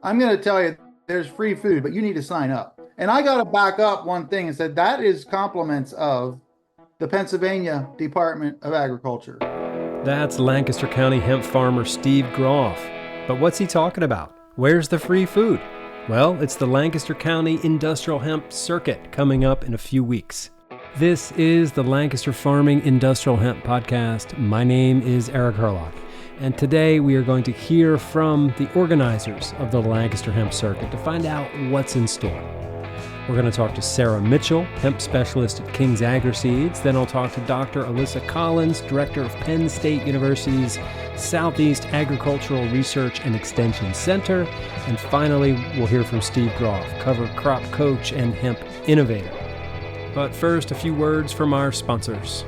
I'm going to tell you, there's free food, but you need to sign up. And I got to back up one thing and said that is compliments of the Pennsylvania Department of Agriculture. That's Lancaster County hemp farmer Steve Groff. But what's he talking about? Where's the free food? Well, it's the Lancaster County Industrial Hemp Circuit coming up in a few weeks. This is the Lancaster Farming Industrial Hemp Podcast. My name is Eric Herlock, and today we are going to hear from the organizers of the Lancaster Hemp Circuit to find out what's in store. We're going to talk to Sarah Mitchell, hemp specialist at King's Agriseeds. Then I'll talk to Dr. Alyssa Collins, director of Penn State University's Southeast Agricultural Research and Extension Center. And finally, we'll hear from Steve Groff, cover crop coach and hemp innovator. But first, a few words from our sponsors.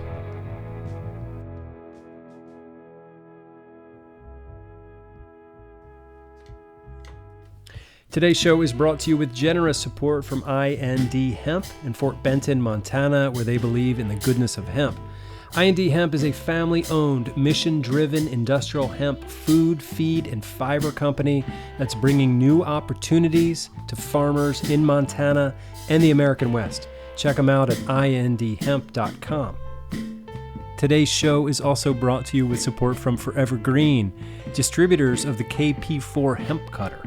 Today's show is brought to you with generous support from IND Hemp in Fort Benton, Montana, where they believe in the goodness of hemp. IND Hemp is a family-owned, mission-driven industrial hemp food, feed, and fiber company that's bringing new opportunities to farmers in Montana and the American West. Check them out at indhemp.com. Today's show is also brought to you with support from Forever Green, distributors of the KP4 hemp cutter.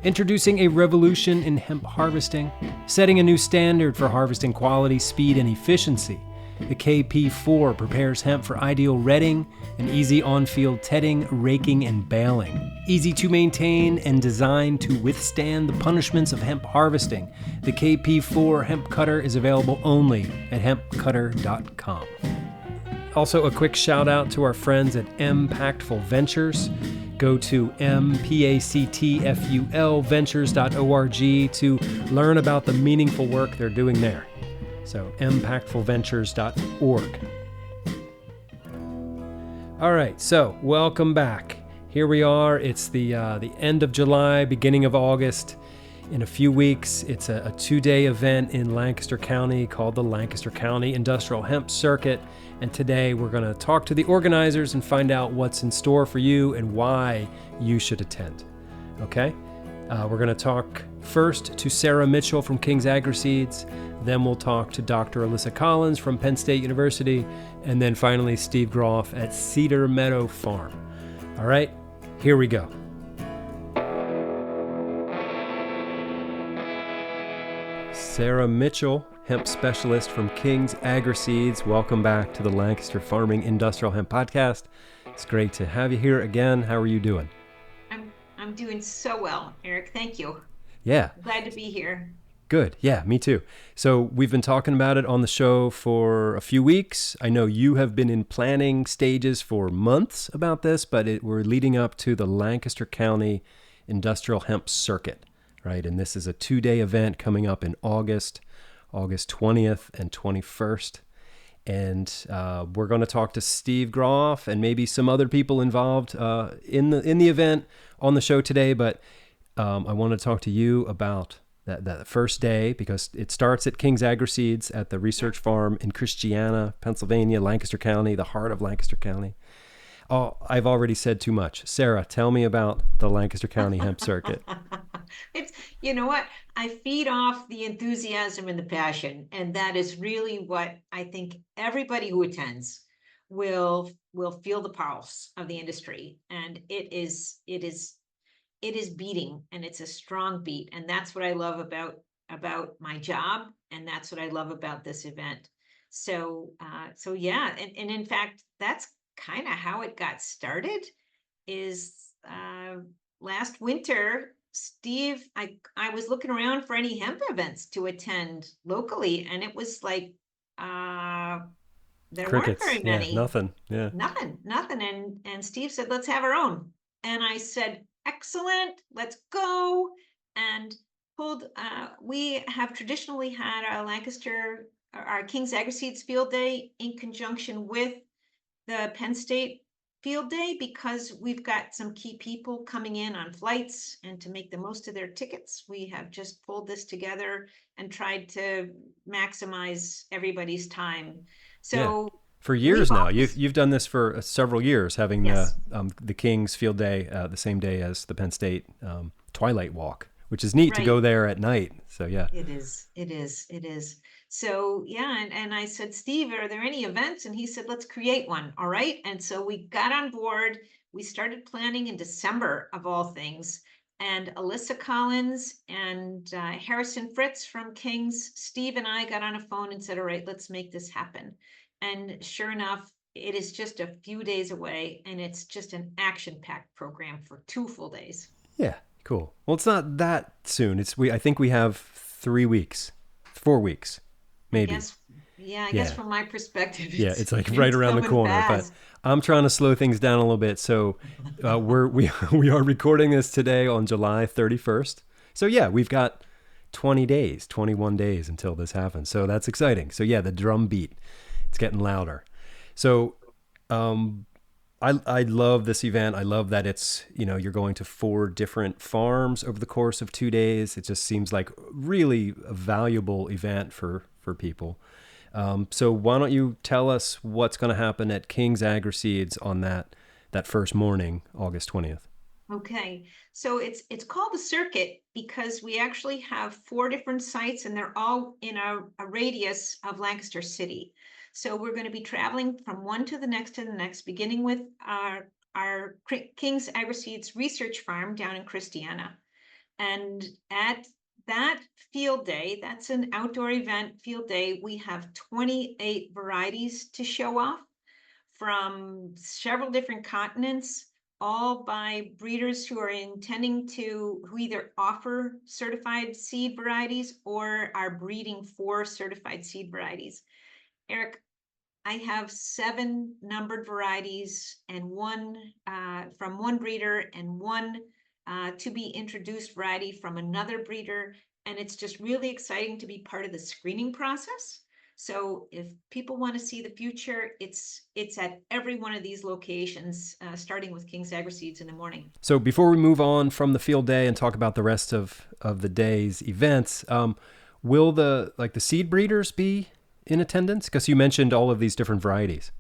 Introducing a revolution in hemp harvesting, setting a new standard for harvesting quality, speed, and efficiency. The KP4 prepares hemp for ideal retting and easy on-field tedding, raking, and baling. Easy to maintain and designed to withstand the punishments of hemp harvesting, the KP4 hemp cutter is available only at hempcutter.com. Also, a quick shout out to our friends at Impactful Ventures. Go to mpactfulventures.org to learn about the meaningful work they're doing there. So, impactfulventures.org. All right, so welcome back. Here we are. It's the end of July, beginning of August. In a few weeks, it's a two-day event in Lancaster County called the Lancaster County Industrial Hemp Circuit. And today we're going to talk to the organizers and find out what's in store for you and why you should attend. Okay? We're going to talk first to Sarah Mitchell from King's Agriseeds. Then we'll talk to Dr. Alyssa Collins from Penn State University. And then finally, Steve Groff at Cedar Meadow Farm. All right, here we go. Sarah Mitchell, hemp specialist from King's Agriseeds. Welcome back to the Lancaster Farming Industrial Hemp Podcast. It's great to have you here again. How are you doing? I'm doing so well, Eric. Thank you. Yeah. Glad to be here. Good. Yeah, me too. So we've been talking about it on the show for a few weeks. I know you have been in planning stages for months about this, but we're leading up to the Lancaster County Industrial Hemp Circuit, right? And this is a two-day event coming up in August 20th and 21st. And we're going to talk to Steve Groff and maybe some other people involved in the event on the show today. But I want to talk to you about that first day, because it starts at King's Agriseeds at the research farm in Christiana, Pennsylvania, Lancaster County, the heart of Lancaster County. Oh, I've already said too much. Sarah, tell me about the Lancaster County Hemp Circuit. You know what? I feed off the enthusiasm and the passion, and that is really what I think everybody who attends will feel the pulse of the industry. And it is beating, and it's a strong beat. And that's what I love about my job, and that's what I love about this event. So yeah, and in fact, that's kind of how it got started. Is last winter, Steve, I was looking around for any hemp events to attend locally, and it was like there Crickets. weren't very many. Yeah, nothing. Yeah. Nothing. And Steve said, let's have our own. And I said, excellent, let's go. And we have traditionally had our King's Agriseeds Field Day in conjunction with the Penn State Field Day, because we've got some key people coming in on flights, and to make the most of their tickets, we have just pulled this together and tried to maximize everybody's time. So For years We've now. always- You've done this for several years, having Yes. the Kings Field Day the same day as the Penn State Twilight Walk, which is neat to Right. go there at night. So yeah. It is. It is. It is. So yeah, and I said, Steve, are there any events? And he said, let's create one. All right. And so we got on board. We started planning in December of all things. And Alyssa Collins and Harrison Fritz from King's, Steve and I got on a phone and said, all right, let's make this happen. And sure enough, it is just a few days away, and it's just an action-packed program for 2 full days. Yeah. Cool. Well, it's not that soon. I think we have 3 weeks, 4 weeks, maybe. I guess from my perspective, Yeah, it's like right around the coming corner. fast. But I'm trying to slow things down a little bit. So we are recording this today on July 31st. So yeah, we've got 21 days until this happens. So that's exciting. So yeah, the drum beat, it's getting louder. So I love this event. I love that it's, you're going to 4 different farms over the course of 2 days. It just seems like really a valuable event for people. So why don't you tell us what's going to happen at King's Agriseeds on that first morning, August 20th? Okay, so it's called the circuit because we actually have 4 different sites, and they're all in a radius of Lancaster City. So we're going to be traveling from one to the next, beginning with our King's Agriseeds research farm down in Christiana. And at that field day, that's an outdoor event field day, we have 28 varieties to show off from several different continents, all by breeders who are who either offer certified seed varieties or are breeding for certified seed varieties. Eric, I have 7 numbered varieties and 1 from one breeder and 1 to be introduced variety from another breeder. And it's just really exciting to be part of the screening process. So if people want to see the future, it's at every one of these locations, starting with King's Agriseeds in the morning. So before we move on from the field day and talk about the rest of the day's events, will the seed breeders be in attendance? Because you mentioned all of these different varieties.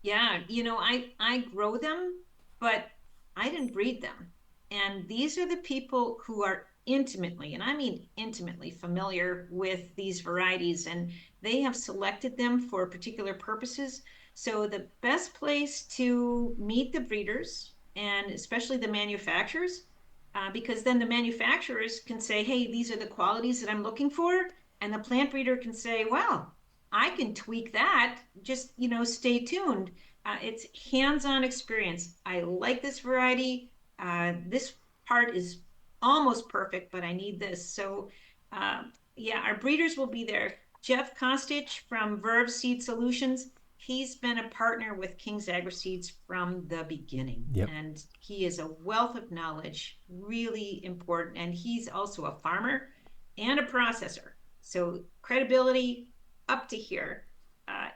Yeah, I grow them, but I didn't breed them. And these are the people who are intimately, and I mean intimately, familiar with these varieties, and they have selected them for particular purposes. So the best place to meet the breeders, and especially the manufacturers, because then the manufacturers can say, hey, these are the qualities that I'm looking for. And the plant breeder can say, well, I can tweak that. Just, stay tuned. It's hands-on experience. I like this variety. This part is almost perfect, but I need this. So our breeders will be there. Jeff Kostich from Verve Seed Solutions, he's been a partner with King's Agriseeds from the beginning. Yep. And he is a wealth of knowledge, really important. And he's also a farmer and a processor. So credibility up to here.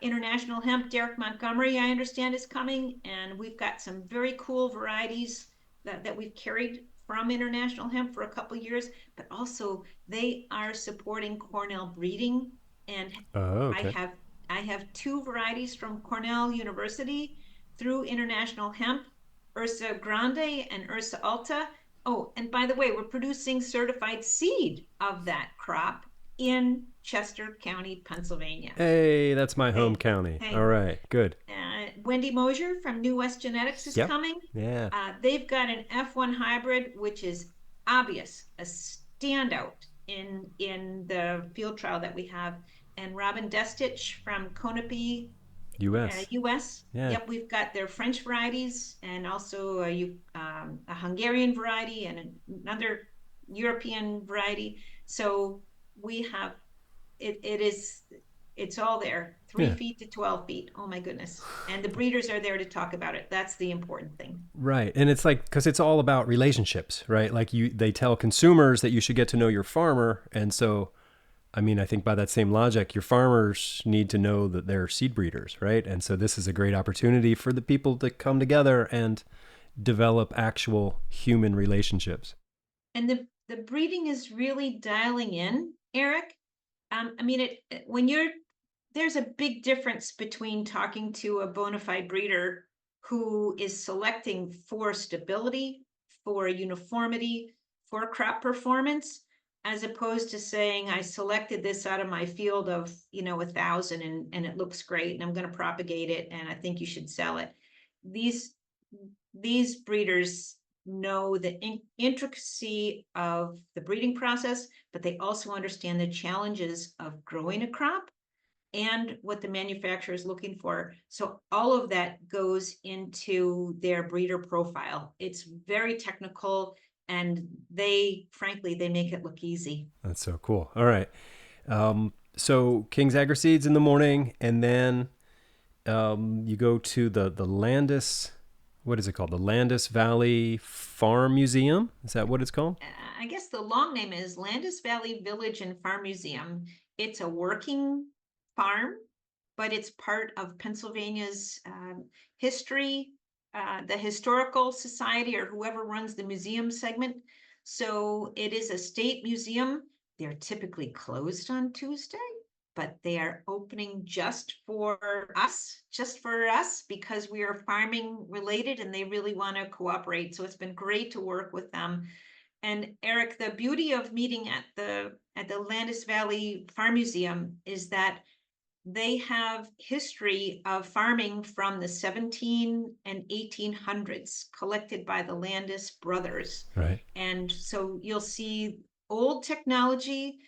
International Hemp, Derek Montgomery, I understand, is coming. And we've got some very cool varieties that we've carried from International Hemp for a couple of years, but also they are supporting Cornell breeding. And okay. I have 2 varieties from Cornell University through International Hemp, Ursa Grande and Ursa Alta. Oh, and by the way, we're producing certified seed of that crop in Chester County, Pennsylvania. Hey, that's my home county. Hey. All right, good. Wendy Mosier from New West Genetics is coming. Yeah. They've got an F1 hybrid, which is obvious, a standout in the field trial that we have. And Robin Destich from Konopie, US. Yeah. Yep, we've got their French varieties and also a Hungarian variety and another European variety. So we have it's all there, 3 feet to 12 feet. Oh my goodness. And the breeders are there to talk about it. That's the important thing. Right. And it's because it's all about relationships, right? They tell consumers that you should get to know your farmer. And so, I think by that same logic, your farmers need to know that they're seed breeders, right? And so this is a great opportunity for the people to come together and develop actual human relationships. And the breeding is really dialing in, Eric. When you're there's a big difference between talking to a bona fide breeder who is selecting for stability, for uniformity, for crop performance, as opposed to saying, I selected this out of my field of, 1,000 and it looks great and I'm going to propagate it and I think you should sell it. These breeders know the intricacy of the breeding process, but they also understand the challenges of growing a crop and what the manufacturer is looking for. So all of that goes into their breeder profile. It's very technical, and frankly, they make it look easy. That's so cool. All right. So King's Agriseeds in the morning, and then you go to the Landis, what is it called? The Landis Valley Farm Museum? Is that what it's called? I guess the long name is Landis Valley Village and Farm Museum. It's a working farm, but it's part of Pennsylvania's history, the Historical Society, or whoever runs the museum segment. So it is a state museum. They're typically closed on Tuesday, but they are opening just for us, because we are farming related and they really want to cooperate. So it's been great to work with them. And Eric, the beauty of meeting at the Landis Valley Farm Museum is that they have history of farming from the 17 and 1800s collected by the Landis brothers. Right. And so you'll see old technology,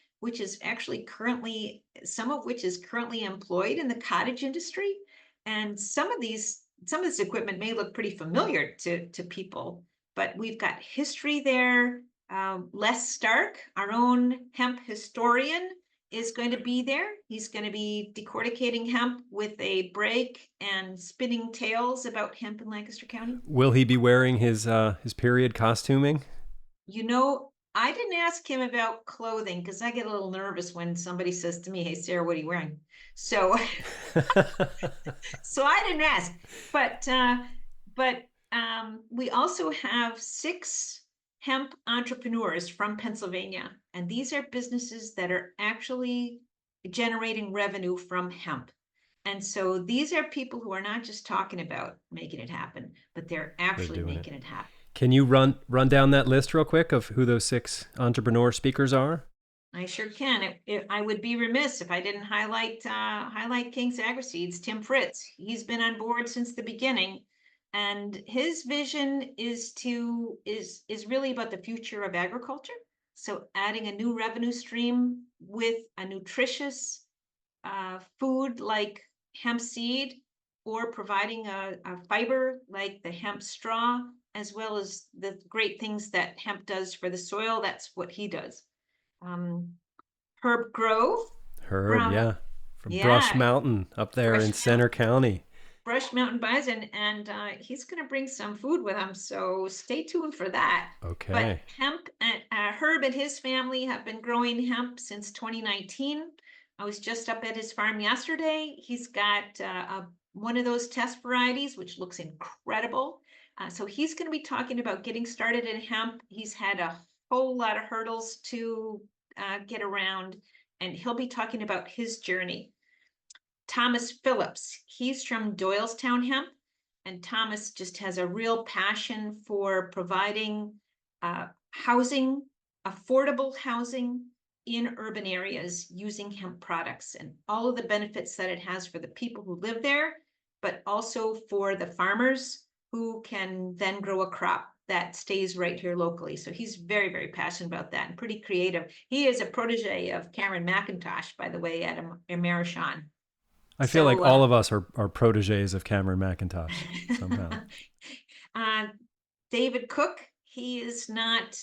some of which is currently employed in the cottage industry. And some of this equipment may look pretty familiar to people, but we've got history there. Les Stark, our own hemp historian, is going to be there. He's going to be decorticating hemp with a brake and spinning tales about hemp in Lancaster County. Will he be wearing his period costuming? I didn't ask him about clothing because I get a little nervous when somebody says to me, "Hey, Sarah, what are you wearing?" So, so I didn't ask. But we also have 6 hemp entrepreneurs from Pennsylvania, and these are businesses that are actually generating revenue from hemp. And so these are people who are not just talking about making it happen, but they're actually making it happen. Can you run down that list real quick of who those 6 entrepreneur speakers are? I sure can. I would be remiss if I didn't highlight King's Agriseeds, Tim Fritz. He's been on board since the beginning. And his vision is really about the future of agriculture. So adding a new revenue stream with a nutritious food like hemp seed, or providing a fiber like the hemp straw, as well as the great things that hemp does for the soil. That's what he does. Herb Grove. From Brush Mountain up there in Center County. Brush Mountain Bison, and he's going to bring some food with him, so stay tuned for that. Okay. But hemp, Herb and his family have been growing hemp since 2019. I was just up at his farm yesterday. He's got one of those test varieties, which looks incredible. So he's going to be talking about getting started in hemp. He's had a whole lot of hurdles to get around, and he'll be talking about his journey. Thomas Phillips, he's from Doylestown Hemp, and Thomas just has a real passion for providing housing, affordable housing in urban areas using hemp products, and all of the benefits that it has for the people who live there, but also for the farmers who can then grow a crop that stays right here locally. So he's very, very passionate about that and pretty creative. He is a protege of Cameron McIntosh, by the way, at Amerishan. I feel like all of us are proteges of Cameron McIntosh somehow. David Cook, he is not,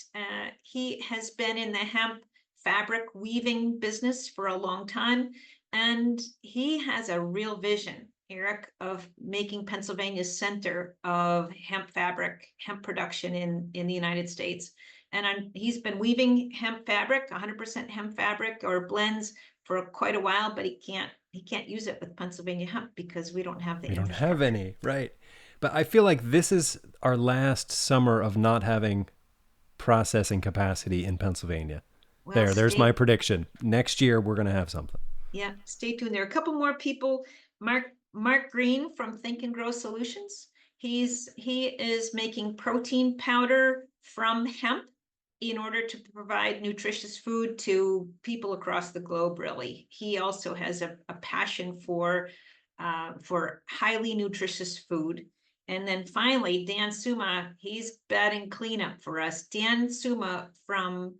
he has been in the hemp fabric weaving business for a long time, and he has a real vision, Eric, of making Pennsylvania center of hemp fabric, hemp production in the United States. And he's been weaving hemp fabric, 100% hemp fabric or blends for quite a while, but he can't use it with Pennsylvania hemp because we don't have the infrastructure. We don't have any, right? But I feel like this is our last summer of not having processing capacity in Pennsylvania. Well, there's my prediction. Next year, we're going to have something. Yeah, stay tuned. There are a couple more people. Mark Green from Think and Grow Solutions. He is making protein powder from hemp in order to provide nutritious food to people across the globe, really. He also has a passion for highly nutritious food. And then finally, Dan Suma, he's batting cleanup for us. Dan Suma from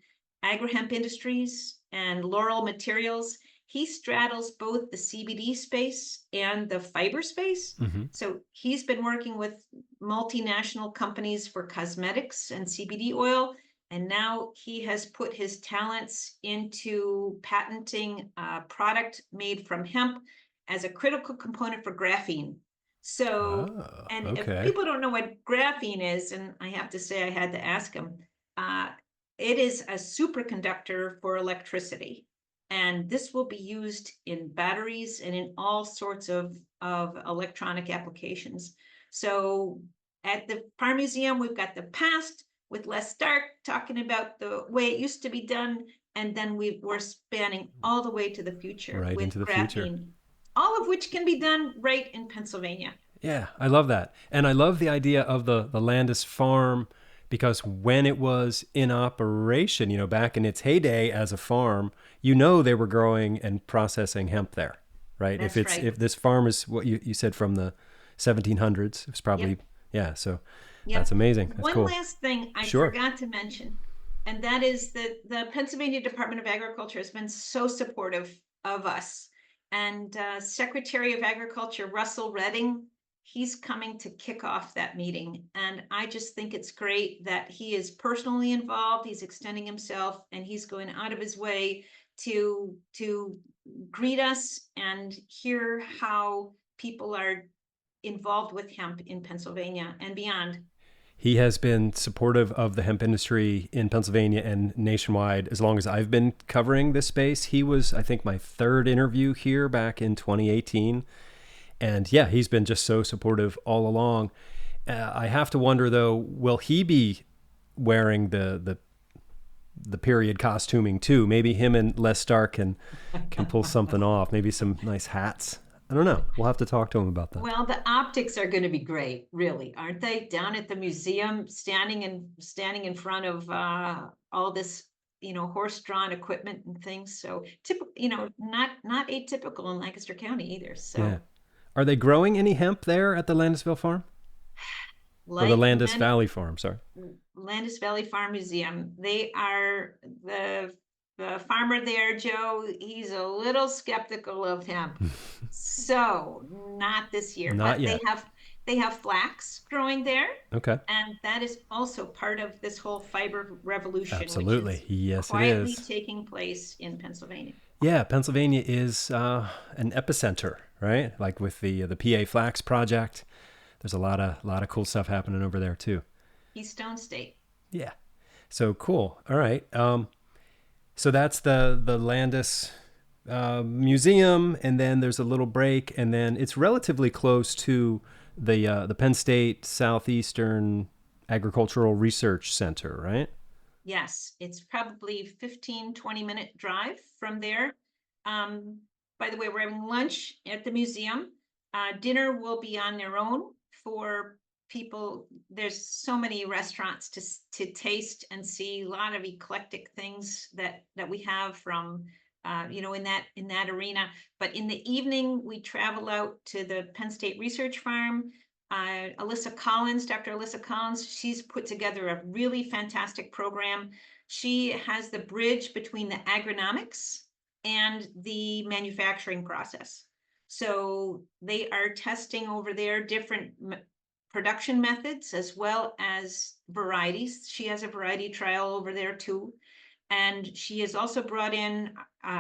AgriHemp Industries and Laurel Materials. He straddles both the CBD space and the fiber space. Mm-hmm. So he's been working with multinational companies for cosmetics and CBD oil. And now he has put his talents into patenting a product made from hemp as a critical component for graphene. So, Oh, and if okay. people don't know what graphene is, and I have to say I had to ask him, it is a superconductor for electricity. And this will be used in batteries and in all sorts of electronic applications. So at the Farm Museum, we've got the past with Les Stark talking about the way it used to be done. And then we're spanning all the way to the future Right with into the future. graphene, all of which can be done right in Pennsylvania. Yeah, I love that. And I love the idea of the Landis farm, because when it was in operation, back in its heyday as a farm, they were growing and processing hemp there, right? That's right. If this farm is what you said from the 1700s, it's probably, Yep. yeah, so Yep. that's amazing. That's One cool. last thing I Sure. forgot to mention, and that is that the Pennsylvania Department of Agriculture has been so supportive of us. And Secretary of Agriculture Russell Redding, he's coming to kick off that meeting. And I just think it's great that he is personally involved. He's extending himself, and he's going out of his way to greet us and hear how people are involved with hemp in Pennsylvania and beyond. He has been supportive of the hemp industry in Pennsylvania and nationwide as long as I've been covering this space. He was, I think, my third interview here back in 2018. And yeah, he's been just so supportive all along. I have to wonder, though, will he be wearing the period costuming too? Maybe him and Les Stark can pull something off. Maybe some nice hats. I don't know. We'll have to talk to him about that. Well, the optics are going to be great, really, aren't they? Down at the museum, standing in front of all this, horse-drawn equipment and things. So, not atypical in Lancaster County either. So, yeah. Are they growing any hemp there at the Landisville farm? Or the Landis Valley farm, sorry. Landis Valley Farm Museum. They are the farmer there, Joe. He's a little skeptical of hemp. So not this year. Not but yet. They have flax growing there. Okay. And that is also part of this whole fiber revolution. Absolutely. Which is yes, quietly it is. taking place in Pennsylvania. Yeah, Pennsylvania is an epicenter, right? Like with the PA Flax project. There's a lot of cool stuff happening over there too. Keystone State. Yeah. So cool. All right. So that's the Landis Museum, and then there's a little break, and then it's relatively close to the Penn State Southeastern Agricultural Research Center, right? Yes, it's probably 15-20 minute drive from there. By the way, we're having lunch at the museum. Dinner will be on their own for people. There's so many restaurants to taste and see, a lot of eclectic things that we have from in that arena. But in the evening, we travel out to the Penn State Research Farm. Dr. Alyssa Collins, she's put together a really fantastic program. She has the bridge between the agronomics and the manufacturing process. So they are testing over there different production methods as well as varieties. She has a variety trial over there too. And she has also brought in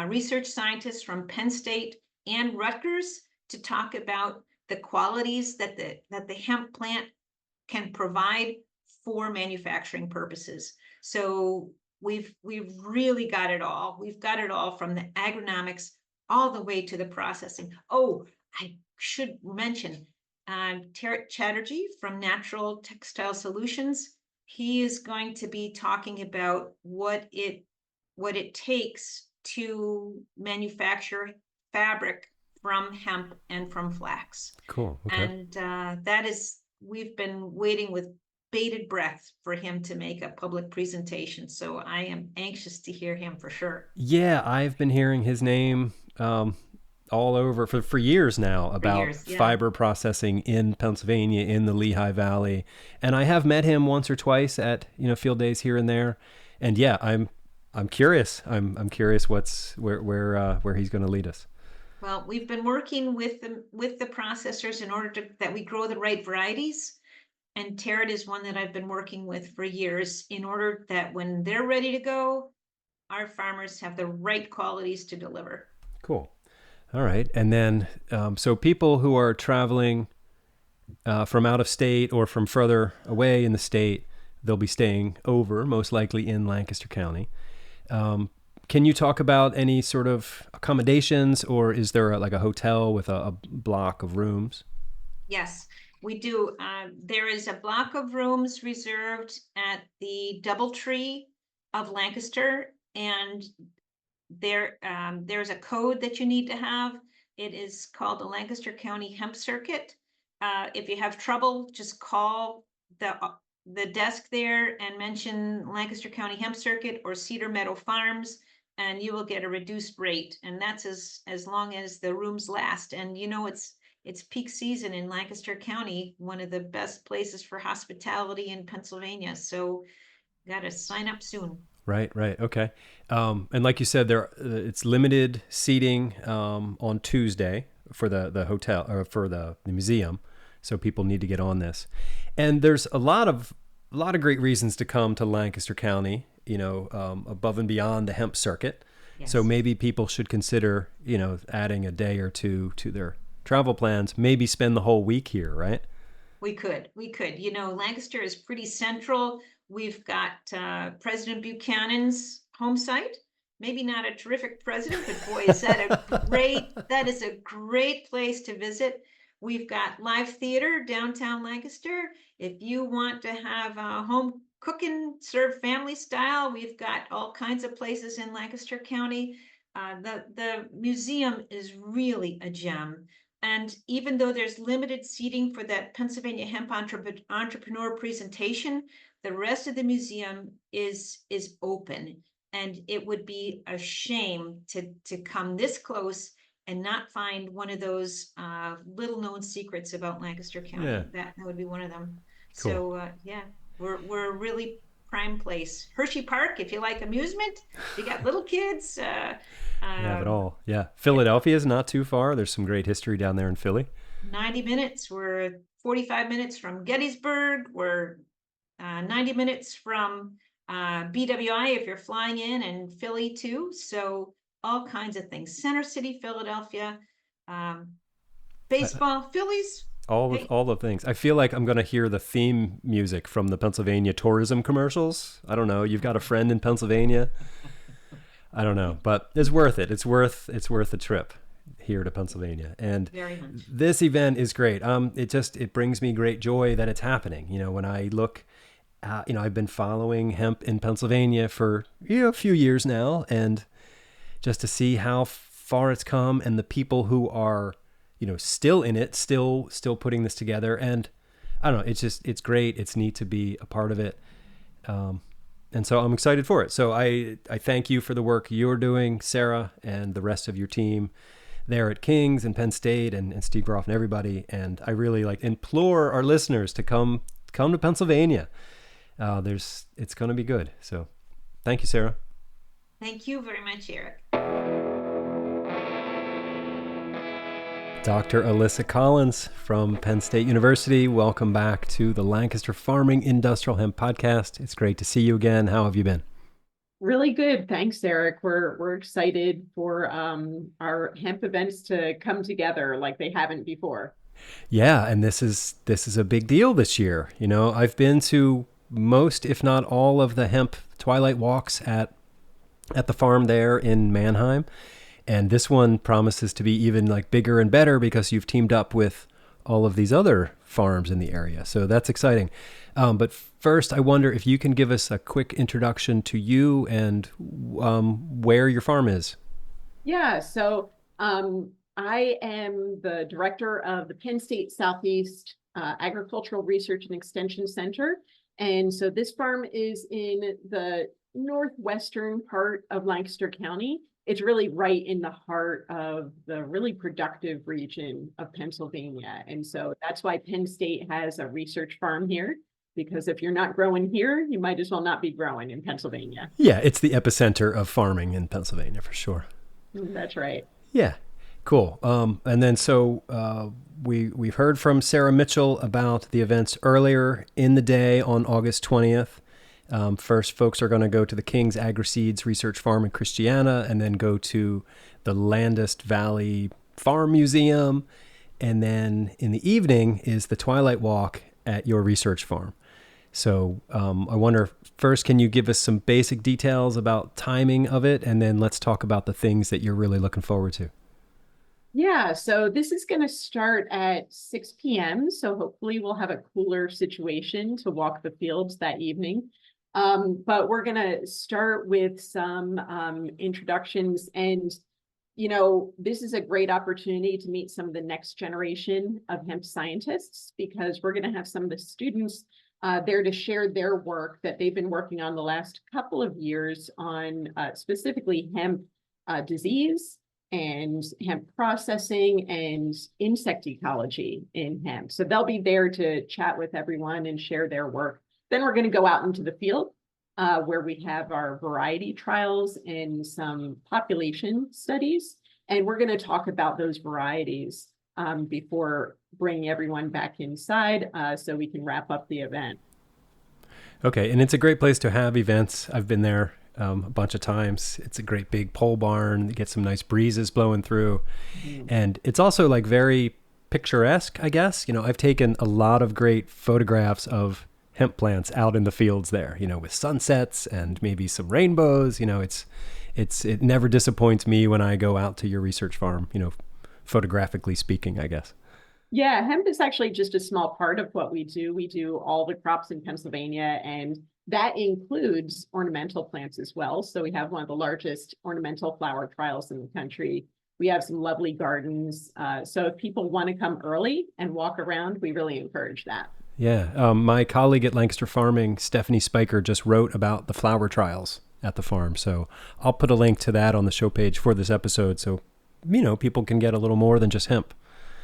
research scientists from Penn State and Rutgers to talk about the qualities that the hemp plant can provide for manufacturing purposes. So we've really got it all. We've got it all from the agronomics all the way to the processing. Oh, I should mention Tarik Chatterjee from Natural Textile Solutions. He is going to be talking about what it takes to manufacture fabric from hemp and from flax. Cool. Okay. And we've been waiting with bated breath for him to make a public presentation. So I am anxious to hear him for sure. Yeah, I've been hearing his name all over for years now about fiber processing in Pennsylvania, in the Lehigh Valley. And I have met him once or twice at, field days here and there. And yeah, I'm curious. I'm curious where he's going to lead us. Well, we've been working with the processors in order that we grow the right varieties. And Tarot is one that I've been working with for years in order that when they're ready to go, our farmers have the right qualities to deliver. Cool. All right. And then, so people who are traveling from out of state or from further away in the state, they'll be staying over, most likely in Lancaster County. Can you talk about any sort of accommodations, or is there like a hotel with a block of rooms? Yes, we do. There is a block of rooms reserved at the DoubleTree of Lancaster, and there's a code that you need to have. It is called the Lancaster County Hemp Circuit. If you have trouble, just call the desk there and mention Lancaster County Hemp Circuit or Cedar Meadow Farms, and you will get a reduced rate. And that's as long as the rooms last. And it's peak season in Lancaster County, one of the best places for hospitality in Pennsylvania. So got to sign up soon. Right. Okay. And like you said, it's limited seating on Tuesday for the hotel or for the museum. So people need to get on this. And there's a lot of great reasons to come to Lancaster County, above and beyond the hemp circuit. Yes. So maybe people should consider, adding a day or two to their travel plans, maybe spend the whole week here, right? We could. Lancaster is pretty central. We've got President Buchanan's home site. Maybe not a terrific president, but boy, that is a great place to visit. We've got live theater downtown Lancaster. If you want to have home cooking served family style, we've got all kinds of places in Lancaster County. The museum is really a gem. And even though there's limited seating for that Pennsylvania Hemp Entrepreneur presentation, the rest of the museum is open. And it would be a shame to come this close and not find one of those little known secrets about Lancaster County. Yeah. That would be one of them. Cool. So we're a really prime place. Hershey Park, if you like amusement, if you got little kids. Have it all. Yeah. Philadelphia is not too far. There's some great history down there in Philly. 90 minutes. We're 45 minutes from Gettysburg. We're 90 minutes from BWI if you're flying in, and Philly too. So all kinds of things. Center City, Philadelphia, baseball, Phillies. All the things. I feel like I'm going to hear the theme music from the Pennsylvania tourism commercials. I don't know. You've got a friend in Pennsylvania. I don't know, but it's worth it. It's worth a trip here to Pennsylvania. And this event is great. It brings me great joy that it's happening. When I look, I've been following hemp in Pennsylvania for a few years now, and just to see how far it's come and the people who are, still in it, still putting this together. And I don't know, it's great. It's neat to be a part of it. And so I'm excited for it. So I thank you for the work you're doing, Sarah, and the rest of your team there at King's and Penn State and Steve Groff and everybody. And I really implore our listeners to come to Pennsylvania. It's going to be good. So thank you, Sarah. Thank you very much, Eric. Dr. Alyssa Collins from Penn State University. Welcome back to the Lancaster Farming Industrial Hemp Podcast. It's great to see you again. How have you been? Really good. Thanks, Eric. We're excited for our hemp events to come together like they haven't before. Yeah, and this is a big deal this year. I've been to most, if not all, of the hemp twilight walks at the farm there in Mannheim. And this one promises to be even bigger and better because you've teamed up with all of these other farms in the area. So that's exciting. But first, I wonder if you can give us a quick introduction to you and where your farm is. Yeah, so I am the director of the Penn State Southeast Agricultural Research and Extension Center. And so this farm is in the northwestern part of Lancaster County. It's really right in the heart of the really productive region of Pennsylvania. And so that's why Penn State has a research farm here, because if you're not growing here, you might as well not be growing in Pennsylvania. Yeah, it's the epicenter of farming in Pennsylvania for sure. That's right. Yeah, cool. And then we've heard from Sarah Mitchell about the events earlier in the day on August 20th. First, folks are going to go to the King's Agriseeds Research Farm in Christiana, and then go to the Landis Valley Farm Museum. And then in the evening is the Twilight Walk at your research farm. So I wonder, first, can you give us some basic details about timing of it? And then let's talk about the things that you're really looking forward to. Yeah, so this is going to start at 6 p.m. So hopefully we'll have a cooler situation to walk the fields that evening. But we're going to start with some introductions. And, you know, this is a great opportunity to meet some of the next generation of hemp scientists, because we're going to have some of the students there to share their work that they've been working on the last couple of years on specifically hemp disease and hemp processing and insect ecology in hemp. So they'll be there to chat with everyone and share their work. Then we're going to go out into the field where we have our variety trials and some population studies. And we're going to talk about those varieties before bringing everyone back inside so we can wrap up the event. Okay, and it's a great place to have events. I've been there a bunch of times. It's a great big pole barn. You get some nice breezes blowing through. Mm-hmm. And it's also like very picturesque, I guess. You know, I've taken a lot of great photographs of hemp plants out in the fields there, you know, with sunsets and maybe some rainbows. You know, it never disappoints me when I go out to your research farm, you know, photographically speaking, I guess. Yeah, hemp is actually just a small part of what we do. We do all the crops in Pennsylvania, and that includes ornamental plants as well. So we have one of the largest ornamental flower trials in the country. We have some lovely gardens. So if people want to come early and walk around, we really encourage that. Yeah. My colleague at Lancaster Farming, Stephanie Spiker, just wrote about the flower trials at the farm. So I'll put a link to that on the show page for this episode, so, you know, people can get a little more than just hemp.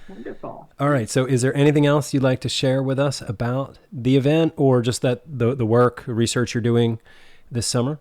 Wonderful. All right. So is there anything else you'd like to share with us about the event, or just that the work, research you're doing this summer?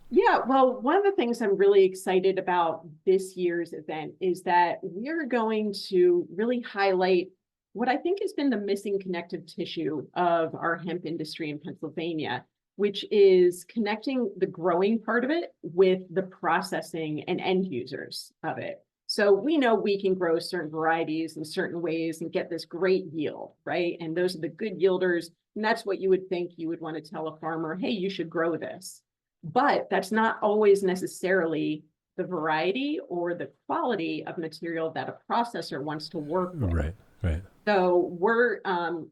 Yeah, well, one of the things I'm really excited about this year's event is that we're going to really highlight what I think has been the missing connective tissue of our hemp industry in Pennsylvania, which is connecting the growing part of it with the processing and end users of it. So we know we can grow certain varieties in certain ways and get this great yield, right? And those are the good yielders. And that's what you would think you would want to tell a farmer, hey, you should grow this. But that's not always necessarily the variety or the quality of material that a processor wants to work with. Right, right. So we're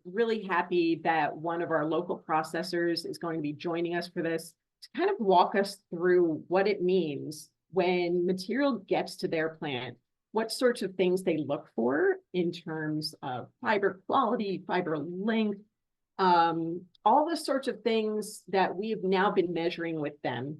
really happy that one of our local processors is going to be joining us for this to kind of walk us through what it means when material gets to their plant, what sorts of things they look for in terms of fiber quality, fiber length, all the sorts of things that we've now been measuring with them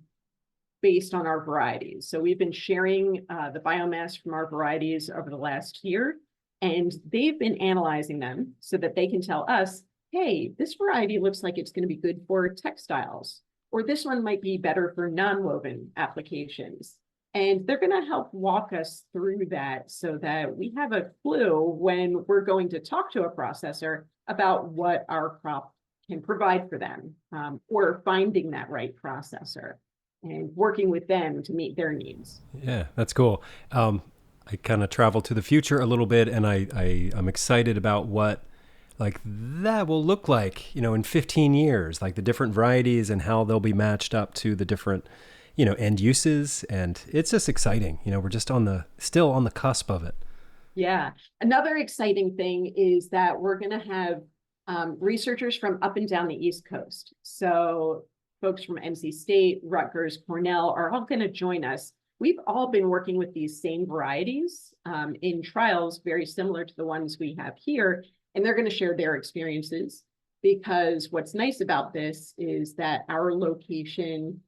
based on our varieties. So we've been sharing the biomass from our varieties over the last year, and they've been analyzing them so that they can tell us, hey, this variety looks like it's going to be good for textiles, or this one might be better for non-woven applications. And they're going to help walk us through that so that we have a clue when we're going to talk to a processor about what our crop can provide for them, or finding that right processor and working with them to meet their needs. Yeah, that's cool. I kind of travel to the future a little bit, and I'm excited about what like that will look like, you know, in 15 years, like the different varieties and how they'll be matched up to the different, you know, end uses. And it's just exciting. You know, we're just still on the cusp of it. Yeah. Another exciting thing is that we're going to have researchers from up and down the East Coast. So folks from NC State, Rutgers, Cornell are all going to join us. we've all been working with these same varieties in trials very similar to the ones we have here, and they're going to share their experiences, because what's nice about this is that our location,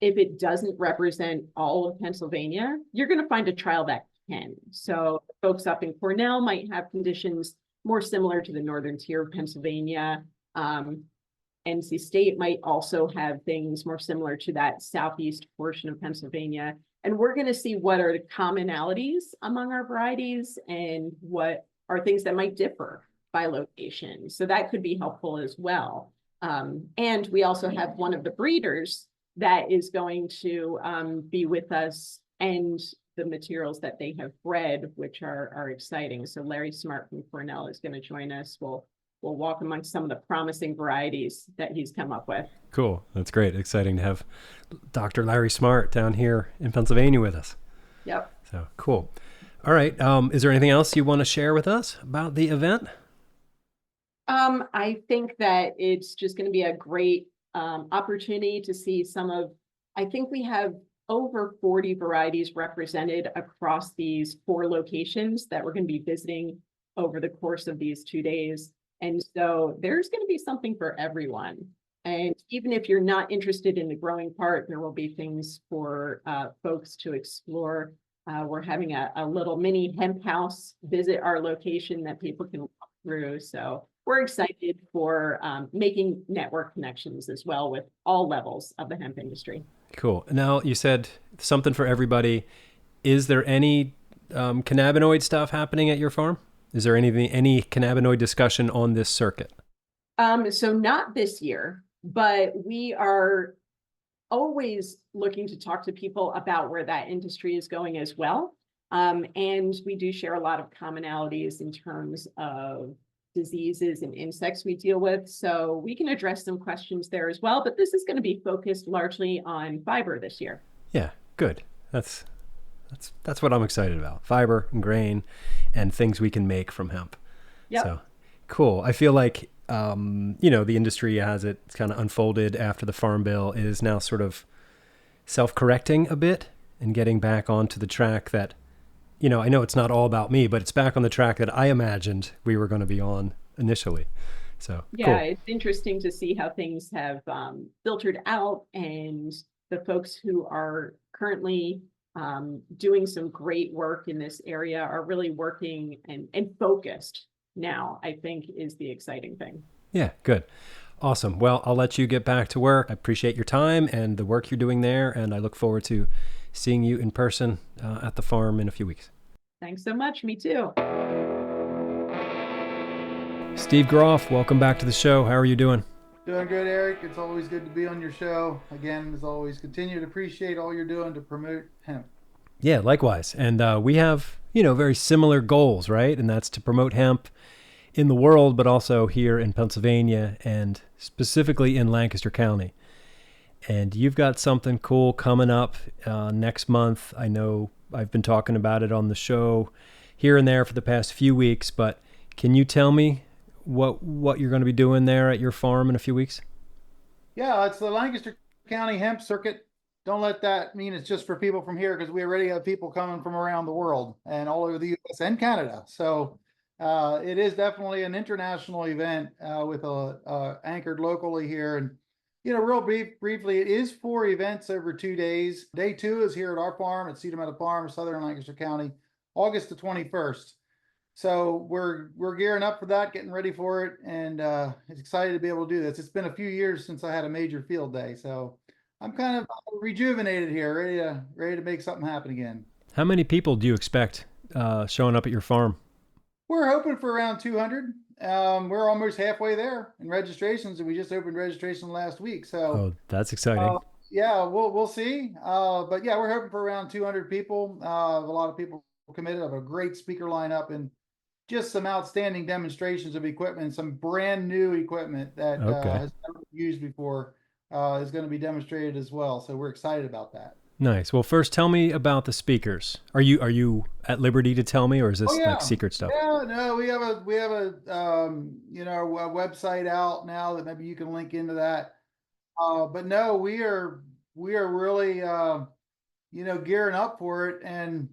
if it doesn't represent all of Pennsylvania, you're going to find a trial that can. So folks up in Cornell might have conditions more similar to the northern tier of Pennsylvania. NC State might also have things more similar to that southeast portion of Pennsylvania. And we're going to see what are the commonalities among our varieties and what are things that might differ by location. So that could be helpful as well. And we also have one of the breeders that is going to be with us, and the materials that they have bred, which are exciting. So Larry Smart from Cornell is going to join us. We'll walk amongst some of the promising varieties that he's come up with. Cool. That's great. Exciting to have Dr. Larry Smart down here in Pennsylvania with us. Yep. So cool. All right. Is there anything else you want to share with us about the event? I think that it's just going to be a great opportunity to see I think we have over 40 varieties represented across these 4 locations that we're going to be visiting over the course of these 2 days. And so there's going to be something for everyone. And even if you're not interested in the growing part, there will be things for folks to explore. We're having a little mini hemp house visit our location that people can walk through. So we're excited for making network connections as well with all levels of the hemp industry. Cool. Now, you said something for everybody. Is there any cannabinoid stuff happening at your farm? Is there any cannabinoid discussion on this circuit? So not this year, but we are always looking to talk to people about where that industry is going as well. And we do share a lot of commonalities in terms of diseases and insects we deal with. So we can address some questions there as well, but this is going to be focused largely on fiber this year. Yeah, good. That's what I'm excited about. Fiber and grain and things we can make from hemp. Yep. So cool. I feel like, the industry as it's kind of unfolded after the Farm Bill is now sort of self-correcting a bit and getting back onto the track that, I know it's not all about me, but it's back on the track that I imagined we were going to be on initially. So yeah, cool. It's interesting to see how things have filtered out, and the folks who are currently doing some great work in this area are really working and focused now, I think, is the exciting thing. Yeah, good. Awesome. Well, I'll let you get back to work. I appreciate your time and the work you're doing there, and I look forward to seeing you in person at the farm in a few weeks. Thanks so much. Me too. Steve Groff, welcome back to the show. How are you doing? Doing good, Eric. It's always good to be on your show. Again, as always, continue to appreciate all you're doing to promote hemp. Yeah, likewise. And we have, very similar goals, right? And that's to promote hemp in the world, but also here in Pennsylvania and specifically in Lancaster County. And you've got something cool coming up next month. I know I've been talking about it on the show here and there for the past few weeks, but can you tell me what you're going to be doing there at your farm in a few weeks? Yeah, it's the Lancaster County Hemp Circuit. Don't let that mean it's just for people from here, because we already have people coming from around the world and all over the U.S. and Canada. So it is definitely an international event with anchored locally here. And real briefly, it is 4 events over 2 days. Day 2 is here at our farm at Cedar Meadow Farm, Southern Lancaster County, August the 21st. So we're gearing up for that, getting ready for it, and it's excited to be able to do this. It's been a few years since I had a major field day, so I'm kind of rejuvenated here, ready to make something happen again. How many people do you expect showing up at your farm? We're hoping for around 200. We're almost halfway there in registrations, and we just opened registration last week. So that's exciting. Yeah, we'll see. But yeah, we're hoping for around 200 people. A lot of people committed. I have a great speaker lineup and just some outstanding demonstrations of equipment, some brand new equipment that has never been used before is going to be demonstrated as well. So we're excited about that. Nice. Well, first, tell me about the speakers. Are you at liberty to tell me, or is this like secret stuff? Yeah, no, we have a website out now that maybe you can link into that. But no, we are really gearing up for it. And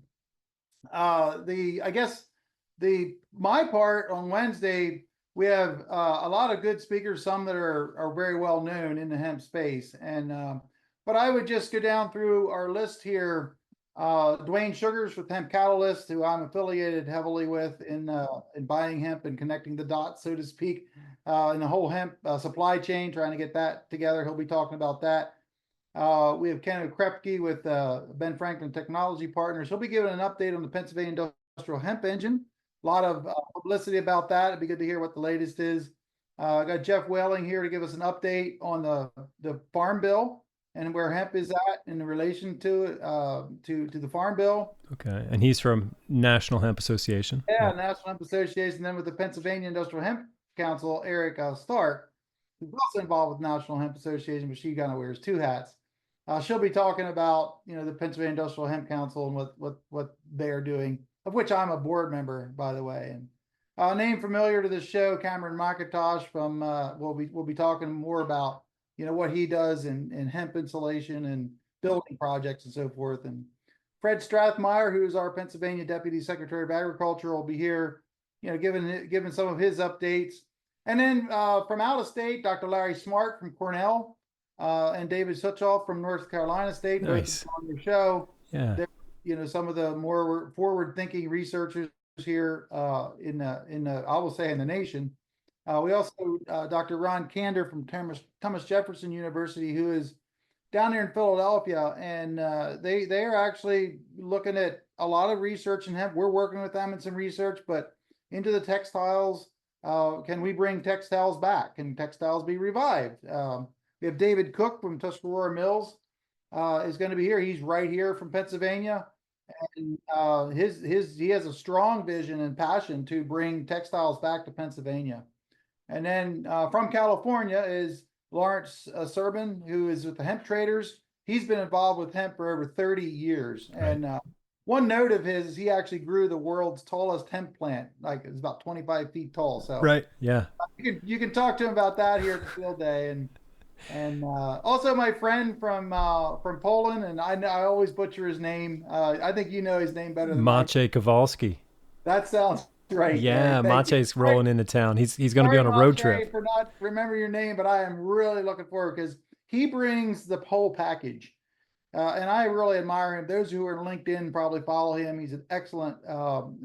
my part on Wednesday, we have a lot of good speakers, some that are very well known in the hemp space. And but I would just go down through our list here. Dwayne Sugars with Hemp Catalyst, who I'm affiliated heavily with in buying hemp and connecting the dots, so to speak, in the whole hemp supply chain, trying to get that together. He'll be talking about that. We have Ken Krepke with Ben Franklin Technology Partners. He'll be giving an update on the Pennsylvania Industrial Hemp Engine. A lot of publicity about that. It'd be good to hear what the latest is. I got Jeff Whaling here to give us an update on the Farm Bill and where hemp is at in relation to the Farm Bill. Okay, and he's from National Hemp Association. Yeah, National Hemp Association. Then with the Pennsylvania Industrial Hemp Council, Eric Stark, who's also involved with National Hemp Association, but she kind of wears two hats. She'll be talking about the Pennsylvania Industrial Hemp Council and what they are doing, of which I'm a board member, by the way. And name familiar to this show, Cameron McIntosh from we'll be talking more about what he does in hemp insulation and building projects and so forth. And Fred Strathmeyer, who's our Pennsylvania Deputy Secretary of Agriculture, will be here, giving some of his updates. And then from out of state, Dr. Larry Smart from Cornell and David Suchoff from North Carolina State. Nice. On your show. Yeah. They're, some of the more forward-thinking researchers here in the I will say in the nation. We also Dr. Ron Kander from Thomas Jefferson University, who is down there in Philadelphia, and they are actually looking at a lot of research in hemp. We're working with them in some research, but into the textiles. Can we bring textiles back? Can textiles be revived? We have David Cook from Tuscarora Mills is going to be here. He's right here from Pennsylvania, and he has a strong vision and passion to bring textiles back to Pennsylvania. And then from California is Lawrence Serban, who is with the Hemp Traders. He's been involved with hemp for over 30 years. Right. And one note of his is he actually grew the world's tallest hemp plant. Like it's about 25 feet tall. So right, yeah. You can talk to him about that here at the field day. And also my friend from Poland, and I always butcher his name. I think you know his name better than Maciej Kowalski. That sounds right. Yeah, Maciej's rolling into town. He's going to be on a road trip. For not remember your name, but I am really looking forward because he brings the whole package, and I really admire him. Those who are LinkedIn probably follow him. He's an excellent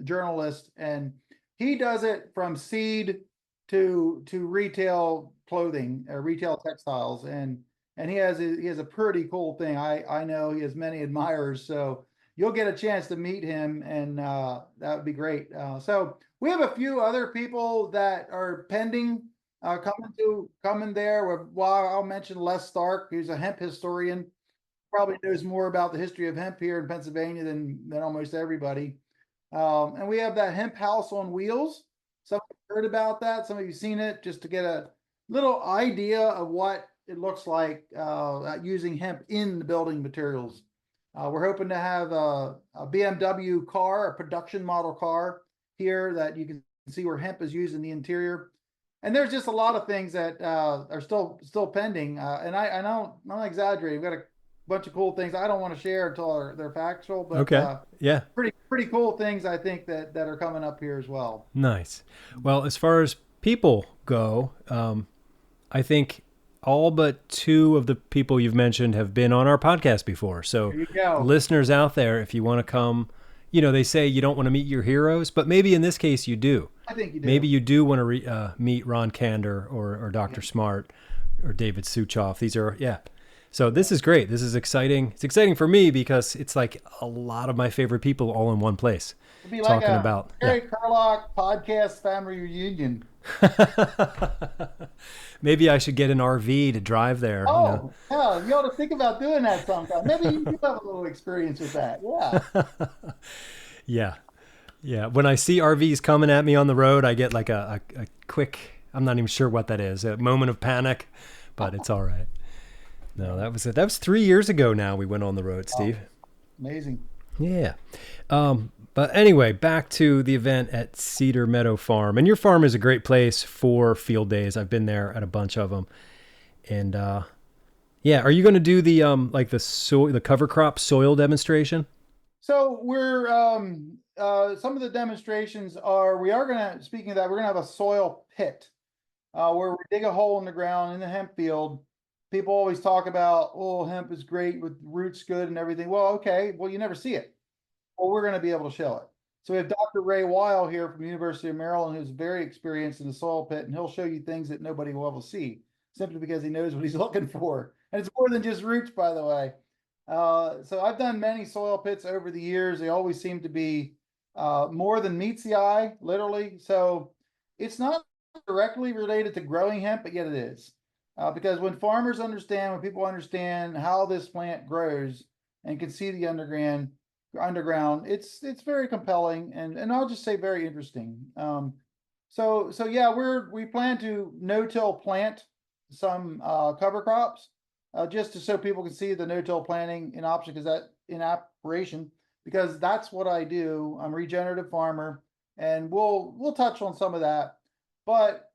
journalist, and he does it from seed to retail clothing or retail textiles, and he has a pretty cool thing. I know he has many admirers, so you'll get a chance to meet him, and that would be great. So we have a few other people that are pending coming there. Well, I'll mention Les Stark, who's a hemp historian, probably knows more about the history of hemp here in Pennsylvania than almost everybody. And we have that Hemp House on Wheels. Some of you heard about that. Some of you seen it, just to get a little idea of what it looks like using hemp in the building materials. We're hoping to have a BMW car, a production model car here that you can see where hemp is used in the interior. And there's just a lot of things that are still pending. And I don't, I'm not exaggerating. We've got a bunch of cool things I don't want to share until they're factual. But okay, yeah, pretty cool things I think that are coming up here as well. Nice. Well, as far as people go, I think all but two of the people you've mentioned have been on our podcast before. So listeners out there, if you want to come, they say you don't want to meet your heroes, but maybe in this case you do. I think you do. Maybe you do want to meet Ron Kander or Dr. Smart or David Suchoff. These are, So this is great. This is exciting. It's exciting for me because it's like a lot of my favorite people all in one place. It'd be like about Gary Kurlock podcast family reunion. Maybe I should get an RV to drive there. Oh, hell, you ought to think about doing that sometime. Maybe you do have a little experience with that. Yeah. Yeah. When I see RVs coming at me on the road, I get like a quick, I'm not even sure what that is, a moment of panic, but it's all right. No, that was it. That was 3 years ago now we went on the road, Steve. Oh, amazing. Yeah. But anyway, back to the event at Cedar Meadow Farm. And your farm is a great place for field days. I've been there at a bunch of them. And Yeah. Are you going to do the like the cover crop soil demonstration? So we're some of the demonstrations we are gonna, speaking of that, we're gonna have a soil pit where we dig a hole in the ground in the hemp field. People always talk about, oh, hemp is great with roots good and everything. Well, okay, well, you never see it. Well, we're gonna be able to show it. So we have Dr. Ray Weil here from the University of Maryland, who's very experienced in the soil pit, and he'll show you things that nobody will ever see, simply because he knows what he's looking for. And it's more than just roots, by the way. So I've done many soil pits over the years. They always seem to be more than meets the eye, literally. So it's not directly related to growing hemp, but yet it is. Because when farmers understand, when people understand how this plant grows and can see the underground, it's very compelling, and I'll just say very interesting. So yeah, we plan to no-till plant some cover crops. Just so people can see the no-till planting in option, because that in operation, because that's what I do. I'm a regenerative farmer, and we'll touch on some of that. But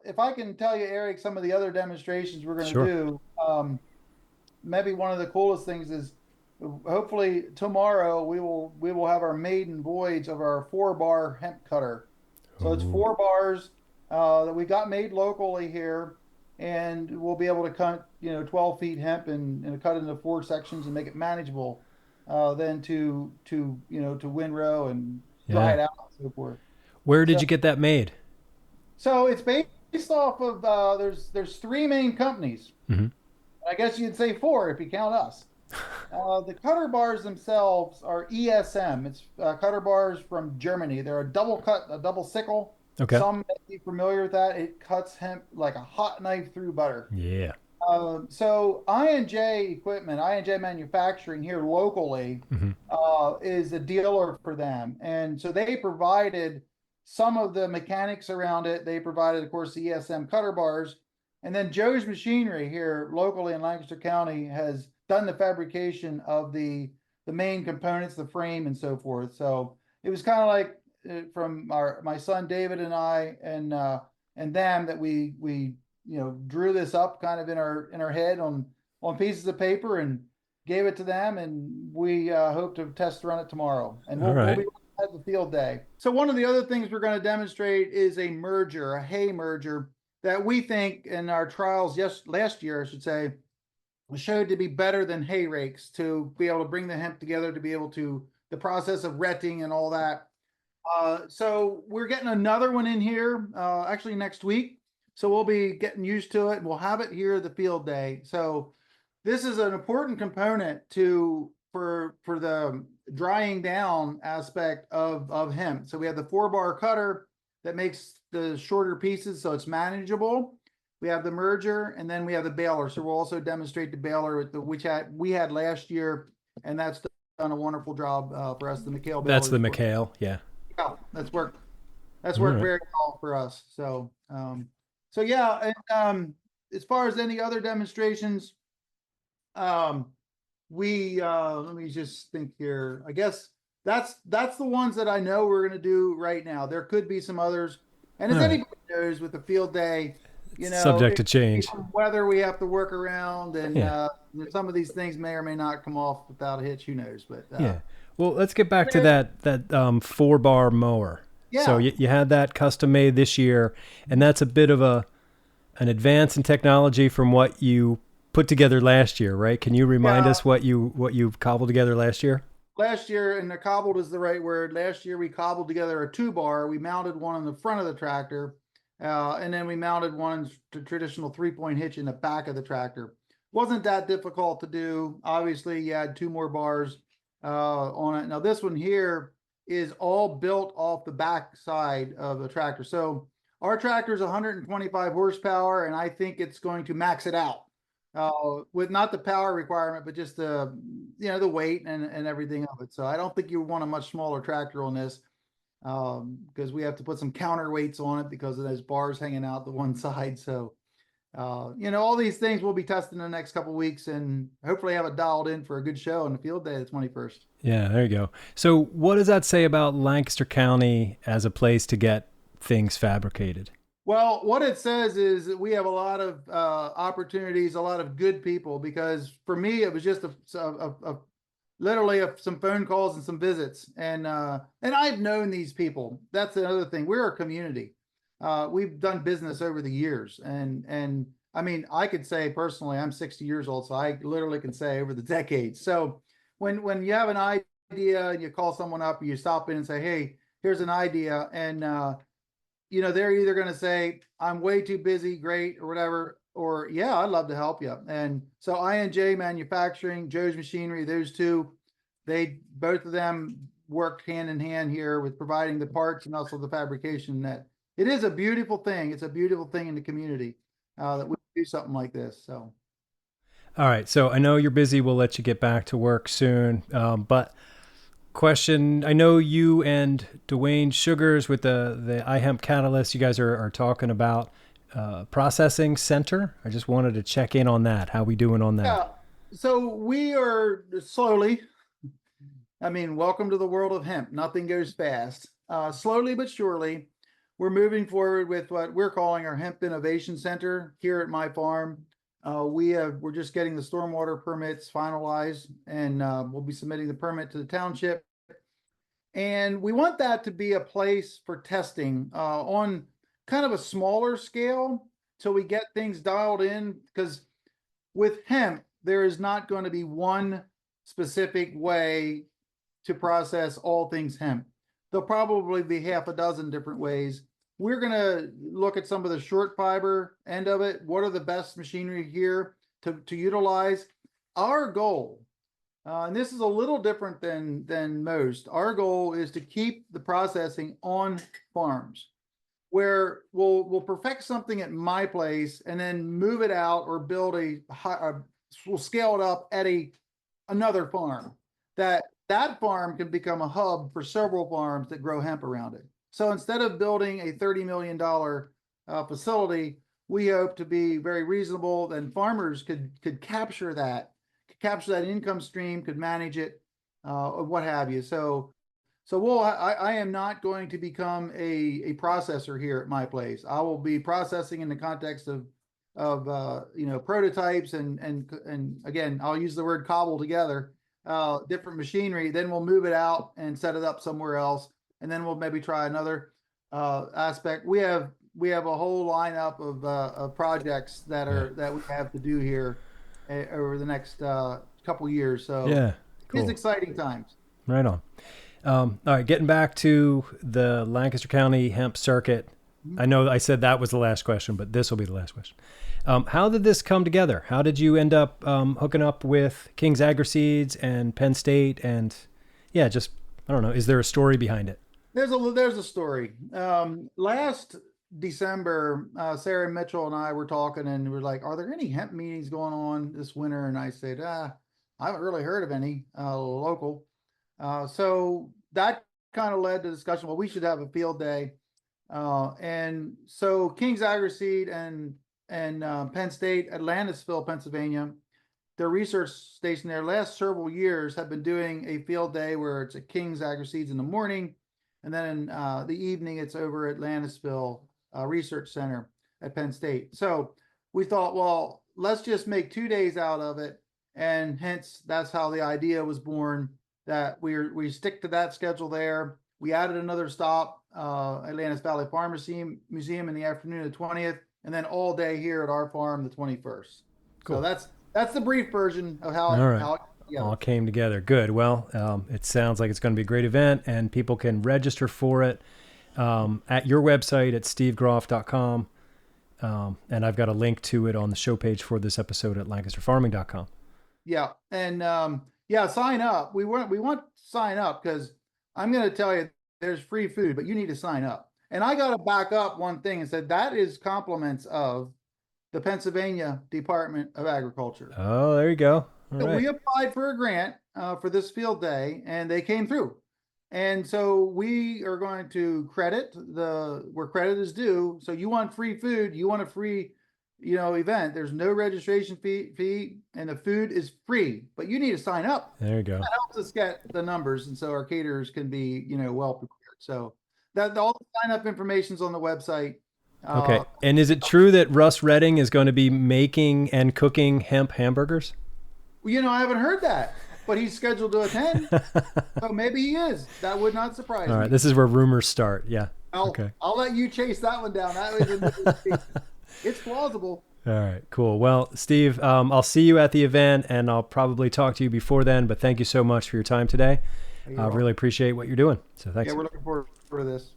if I can tell you, Eric, some of the other demonstrations we're going to do, maybe one of the coolest things is hopefully tomorrow we will have our maiden voyage of our 4-bar hemp cutter. So it's 4 bars that we got made locally here. And we'll be able to cut, 12 feet hemp and cut into 4 sections and make it manageable, then to windrow and dry it out and so forth. Where did you get that made? So it's based off of there's 3 main companies. Mm-hmm. I guess you'd say 4 if you count us. The cutter bars themselves are ESM. It's cutter bars from Germany. They're a double sickle. Okay. Some may be familiar with that. It cuts hemp like a hot knife through butter. Yeah. So I&J Manufacturing here locally is a dealer for them. And so they provided some of the mechanics around it. They provided, of course, the ESM cutter bars. And then Joe's Machinery here locally in Lancaster County has done the fabrication of the main components, the frame and so forth. So it was kind of like from my son David and I and them that we drew this up kind of in our head on pieces of paper and gave it to them, and we hope to test run it tomorrow, and we'll be at the field day. So one of the other things we're going to demonstrate is a hay merger that we think in our trials last year, I should say, showed to be better than hay rakes, to be able to bring the hemp together, to be able to the process of retting and all that. So we're getting another one in here actually next week. So we'll be getting used to it. We'll have it here at the field day. So this is an important component for the drying down aspect of hemp. So we have the 4-bar cutter that makes the shorter pieces so it's manageable. We have the merger, and then we have the baler. So we'll also demonstrate the baler which we had last year, and that's done a wonderful job for us. The McHale baler. That's the McHale, yeah. Yeah, that's worked very well for us. So yeah, and as far as any other demonstrations, we let me just think here. I guess that's the ones that I know we're going to do right now. There could be some others, and as anybody knows, with the field day, subject to change. Weather we have to work around, and some of these things may or may not come off without a hitch. Who knows? But yeah. Well, let's get back to that 4-bar mower. Yeah. So you had that custom made this year, and that's a bit of an advance in technology from what you put together last year, right? Can you remind us what you cobbled together last year? Last year, and the cobbled is the right word. Last year we cobbled together a 2-bar. We mounted one on the front of the tractor, and then we mounted one to traditional 3-point hitch in the back of the tractor. Wasn't that difficult to do. Obviously, you had 2 more bars on it. Now this one here is all built off the back side of the tractor. So our tractor is 125 horsepower, and I think it's going to max it out with not the power requirement, but just the the weight and everything of it. So I don't think you want a much smaller tractor on this because we have to put some counterweights on it because of those bars hanging out the one side. So all these things we'll be testing in the next couple of weeks, and hopefully have it dialed in for a good show on the field day, the 21st. Yeah, there you go. So what does that say about Lancaster County as a place to get things fabricated? Well, what it says is that we have a lot of opportunities, a lot of good people, because for me, it was just literally some phone calls and some visits. And I've known these people. That's another thing. We're a community. We've done business over the years. And I mean, I could say personally, I'm 60 years old, so I literally can say over the decades. So when you have an idea and you call someone up, you stop in and say, hey, here's an idea. And, they're either going to say, I'm way too busy, great, or whatever, or yeah, I'd love to help you. And so I&J Manufacturing, Joe's Machinery, those two, both of them work hand in hand here with providing the parts and also the fabrication. That it is a beautiful thing. It's a beautiful thing in the community that we do something like this. So. All right. So I know you're busy. We'll let you get back to work soon. But question, I know you and Dwayne Sugars with the iHemp Catalyst, you guys are talking about processing center. I just wanted to check in on that. How we doing on that? Yeah. So we are slowly, I mean, welcome to the world of hemp. Nothing goes fast. Slowly but surely, we're moving forward with what we're calling our Hemp Innovation Center here at my farm. We're just getting the stormwater permits finalized, and we'll be submitting the permit to the township. And we want that to be a place for testing on kind of a smaller scale till we get things dialed in, because with hemp, there is not going to be one specific way to process all things hemp. There'll probably be half a dozen different ways. We're going to look at some of the short fiber end of it. What are the best machinery here to utilize? Our goal, and this is a little different than most, our goal is to keep the processing on farms, where we'll perfect something at my place and then move it out or build we'll scale it up at another farm. That farm can become a hub for several farms that grow hemp around it. So instead of building a $30 million facility, we hope to be very reasonable. Then farmers could capture that income stream, could manage it, or what have you. So I am not going to become a processor here at my place. I will be processing in the context of prototypes and again, I'll use the word cobble together different machinery. Then we'll move it out and set it up somewhere else, and then we'll maybe try another aspect. We have a whole lineup of projects that we have to do here over the next couple years. So yeah, cool. It's exciting times. Right on. All right, getting back to the Lancaster County Hemp Circuit. I know I said that was the last question, but this will be the last question. How did this come together? How did you end up hooking up with King's Agriseeds and Penn State? And yeah, just, I don't know, is there a story behind it? There's a story. Last December, Sarah Mitchell and I were talking, and we were like, are there any hemp meetings going on this winter? And I said, I haven't really heard of any local. So that kind of led to discussion. Well, we should have a field day. And so King's Agriseed and Penn State at Landisville, Pennsylvania, their research station there last several years have been doing a field day where it's at King's Agriseeds in the morning, and then in the evening it's over at Landisville Research Center at Penn State. So we thought, well, let's just make 2 days out of it, and hence that's how the idea was born, that we stick to that schedule there. We added another stop at Landis Valley Farm Museum in the afternoon of the 20th, and then all day here at our farm the 21st. Cool. So that's the brief version of how it all came together. Good. Well, it sounds like it's going to be a great event, and people can register for it at your website at stevegroff.com. And I've got a link to it on the show page for this episode at lancasterfarming.com. Yeah. And sign up. We want to sign up, because I'm going to tell you there's free food, but you need to sign up. And I got to back up one thing and said that is compliments of the Pennsylvania Department of Agriculture. Oh, there you go. Right. We applied for a grant for this field day, and they came through. And so we are going to credit where credit is due. So you want free food, you want a free, event. There's no registration fee, and the food is free, but you need to sign up. There you go. That helps us get the numbers, and so our caterers can be, well prepared. So that all the sign up information's on the website. Okay. And is it true that Russ Redding is going to be making and cooking hemp hamburgers? I haven't heard that, but he's scheduled to attend. So maybe he is. That would not surprise me. All right. This is where rumors start. Yeah. I'll let you chase that one down. It's plausible. All right, cool. Well, Steve, I'll see you at the event, and I'll probably talk to you before then, but thank you so much for your time today. I really appreciate what you're doing. So thanks. Yeah, we're looking forward to this.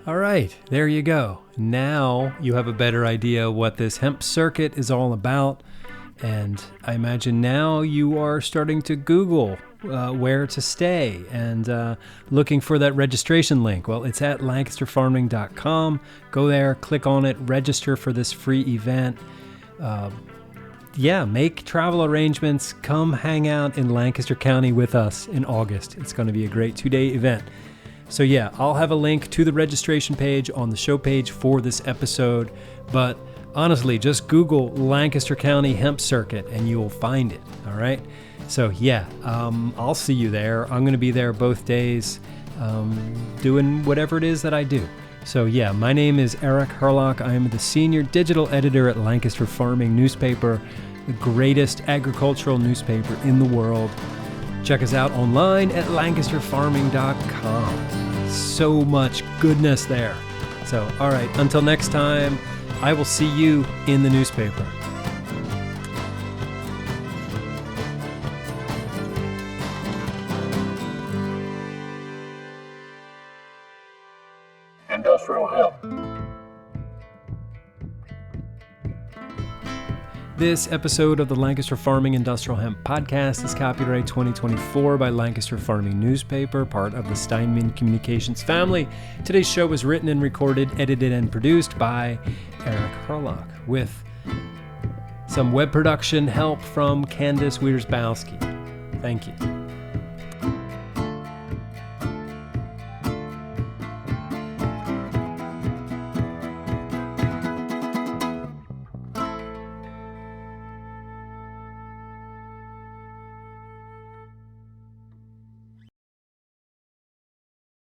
All right, there you go. Now you have a better idea what this hemp circuit is all about. And I imagine now you are starting to Google where to stay and looking for that registration link. Well, it's at lancasterfarming.com. Go there, click on it, register for this free event. Make travel arrangements. Come hang out in Lancaster County with us in August. It's going to be a great 2-day event. So yeah, I'll have a link to the registration page on the show page for this episode. But honestly, just Google Lancaster County Hemp Circuit and you will find it. All right. So yeah, I'll see you there. I'm going to be there both days, doing whatever it is that I do. So yeah, my name is Eric Herlock. I am the senior digital editor at Lancaster Farming Newspaper, the greatest agricultural newspaper in the world. Check us out online at lancasterfarming.com. So much goodness there. So, all right, until next time, I will see you in the newspaper. Industrial Hemp. This episode of the Lancaster Farming Industrial Hemp Podcast is copyright 2024 by Lancaster Farming Newspaper, part of the Steinman Communications family. Today's show was written and recorded, edited, and produced by Eric Herlock, with some web production help from Candace Wiersbowski. Thank you.